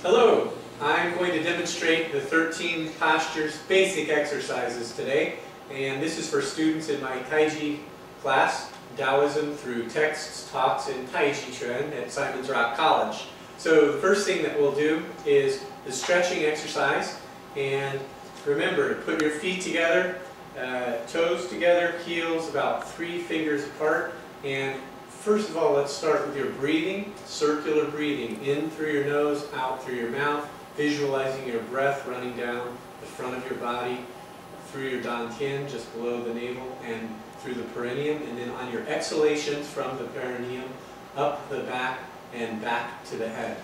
Hello, I'm going to demonstrate the 13 postures basic exercises today, and this is for students in my Taiji class, Taoism through texts, talks, and Taiji trend at Simon's Rock College. So the first thing that we'll do is the stretching exercise, and remember to put your feet together, toes together, heels about 3 fingers apart, and first of all, let's start with your breathing, circular breathing, in through your nose, out through your mouth, visualizing your breath running down the front of your body, through your dantian, just below the navel, and through the perineum, and then on your exhalations from the perineum, up the back, and back to the head.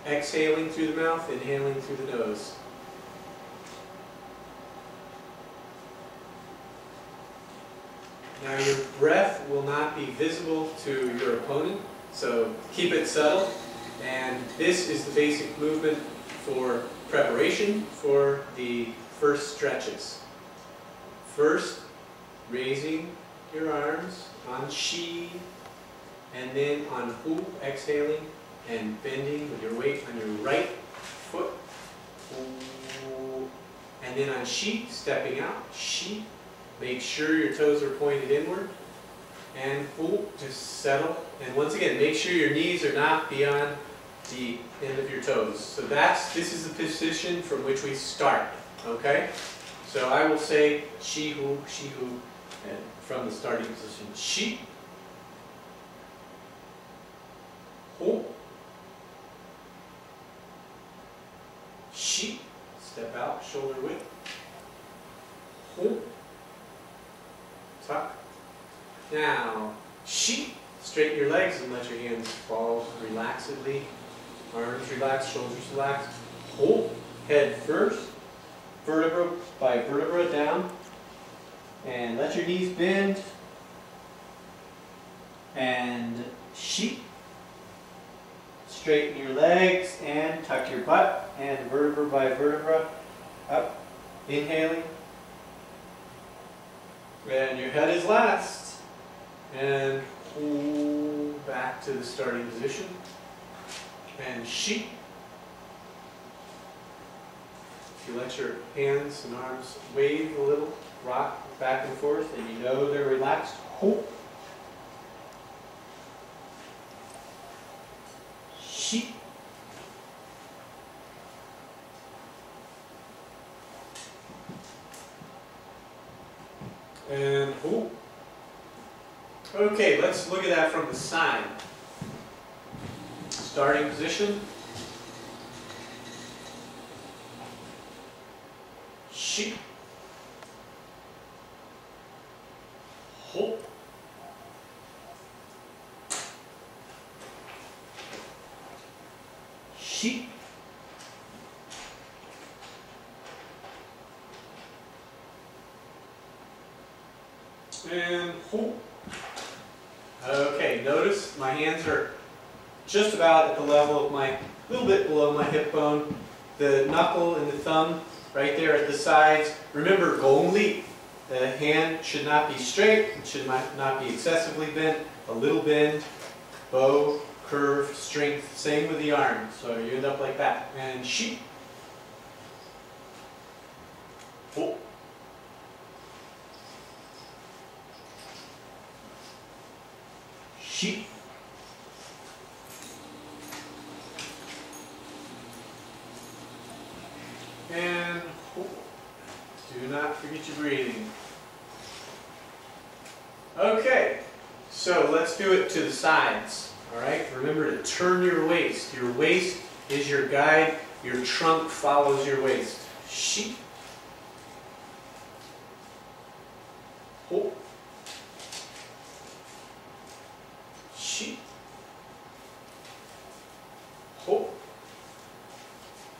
Exhaling through the mouth, inhaling through the nose. Now your breath will not be visible to your opponent, so keep it subtle. And this is the basic movement for preparation for the first stretches. First, raising your arms on Shi, and then on Hu, exhaling and bending with your weight on your right foot. And then on Shi, stepping out, Shi. Make sure your toes are pointed inward, and just settle. And once again, make sure your knees are not beyond the end of your toes. So this is the position from which we start. Okay? So I will say Shi Hu, and from the starting position. Shi, Hu, Shi. Step out, shoulder width. Hu. Tuck. Now, Shi. Straighten your legs and let your hands fall relaxedly. Arms relaxed, shoulders relaxed. Hold. Head first. Vertebra by vertebra down. And let your knees bend. And Shi. Straighten your legs and tuck your butt. And vertebra by vertebra up. Inhaling. And your head is last. And pull back to the starting position. And Shi. If you let your hands and arms wave a little, rock back and forth, and you know they're relaxed. Hu. Shi. And Hu. Okay, let's look at that from the side. Starting position. Shi. Hu. Shi. And Hu. Okay, notice my hands are just about at the level of a little bit below my hip bone. The knuckle and the thumb right there at the sides. Remember, gongli. The hand should not be straight. It should not be excessively bent. A little bend, bow, curve, strength. Same with the arm. So you end up like that. And Shi. Hu. Shi. And Hu. Do not forget your breathing. Okay, so let's do it to the sides. Alright, remember to turn your waist. Your waist is your guide. Your trunk follows your waist. Shi. Hu. Shi. Hu.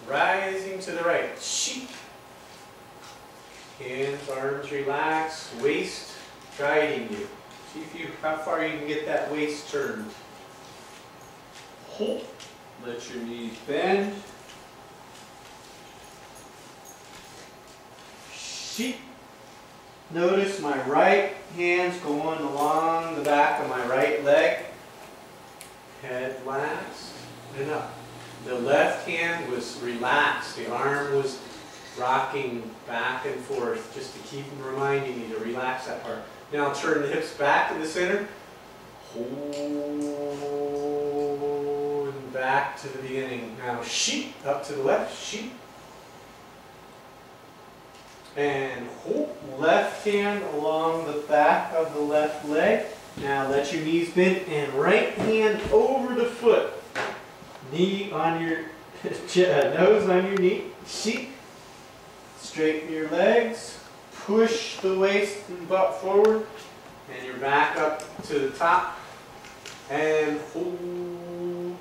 Rising to the right. Shi. Hands, arms relaxed. Waist guiding you. See how far you can get that waist turned. Hu. Let your knees bend. Shi. Notice my right hand's going along the back of my right leg. Head last and up. The left hand was relaxed. The arm was rocking back and forth just to keep reminding you to relax that part. Now turn the hips back to the center. Hold and back to the beginning. Now sheep up to the left. Sheep. And hold. Left hand along the back of the left leg. Now let your knees bend and right hand over the foot. Knee on your nose on your knee. Sheep. Straighten your legs. Push the waist and butt forward. And your back up to the top. And hold.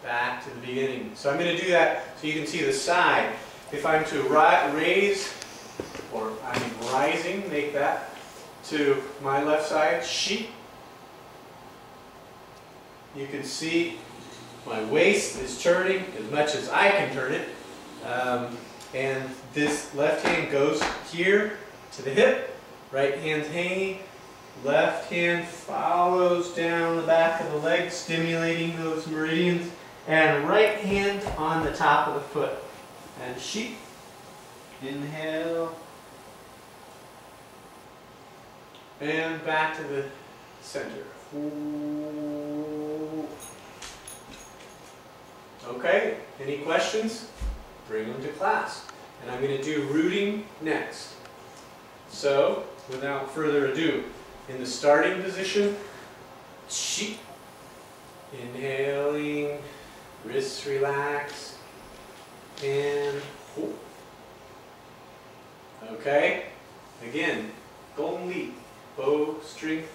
Back to the beginning. So I'm going to do that so you can see the side. If I'm to raise, or I'm rising, make that to my left side, sheep. You can see my waist is turning as much as I can turn it. And this left hand goes here to the hip, right hand's hanging, left hand follows down the back of the leg, stimulating those meridians, and right hand on the top of the foot. And sheep. Inhale. And back to the center. Okay, any questions? Bring them to class. And I'm going to do rooting next. So, without further ado, in the starting position, sheep. Inhaling, wrists relaxed, and hold. Okay, again, golden leap, bow strength.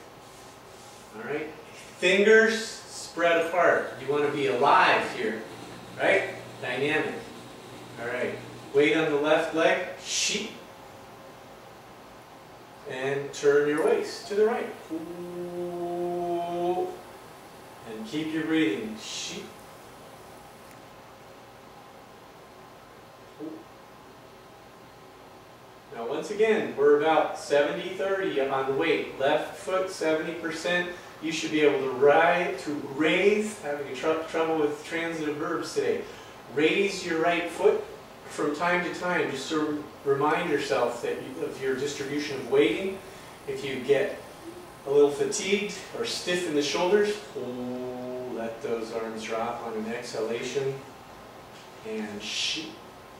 All right, fingers spread apart. You want to be alive here, right? Dynamic. All right, weight on the left leg, sheep, and turn your waist to the right. Ooh. And keep your breathing, sheep. Ooh. Now once again, we're about 70-30 on the weight. Left foot 70%. You should be able to raise, having trouble with transitive verbs today. Raise your right foot from time to time, just to remind yourself that of your distribution of weighting. If you get a little fatigued or stiff in the shoulders, let those arms drop on an exhalation and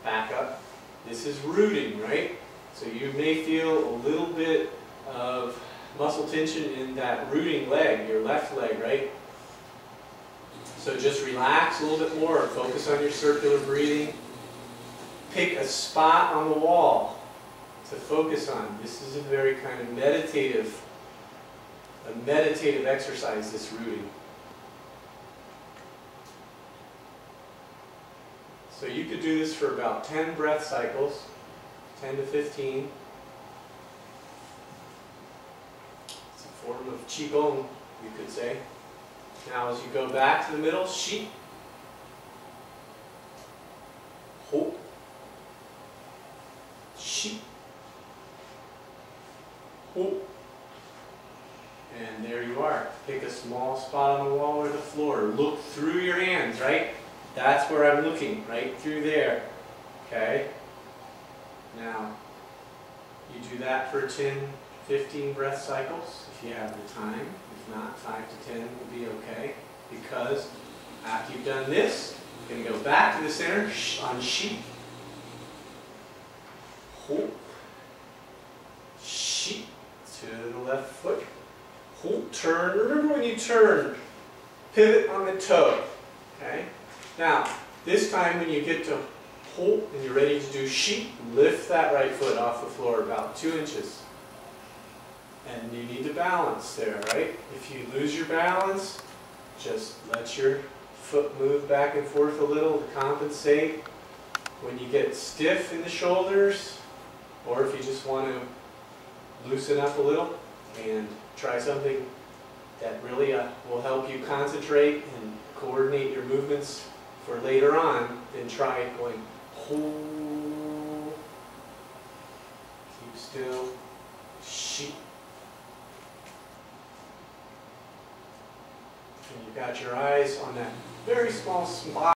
back up. This is rooting, right? So you may feel a little bit of muscle tension in that rooting leg, your left leg, right? So just relax a little bit more, focus on your circular breathing. Pick a spot on the wall to focus on. This is a very kind of meditative exercise, this rooting. So you could do this for about 10 breath cycles, 10 to 15. It's a form of Qigong, you could say. Now as you go back to the middle, sheep, hold, sheep, hold. And there you are. Pick a small spot on the wall or the floor. Look through your hands, right? That's where I'm looking, right through there. Okay? Now, you do that for 10, 15 breath cycles if you have the time. If not, 5 to 10 will be okay. Because after you've done this, you're going to go back to the center on sheep. Hold. Sheep to the left foot. Hold, turn. Remember when you turn, pivot on the toe. Okay? Now, this time when you get to hold and you're ready to do sheep, lift that right foot off the floor about 2 inches. And you need to balance there, right? If you lose your balance, just let your foot move back and forth a little to compensate. When you get stiff in the shoulders, or if you just want to loosen up a little and try something that really will help you concentrate and coordinate your movements for later on, then try going hold, keep still, sheep. And you've got your eyes on that very small spot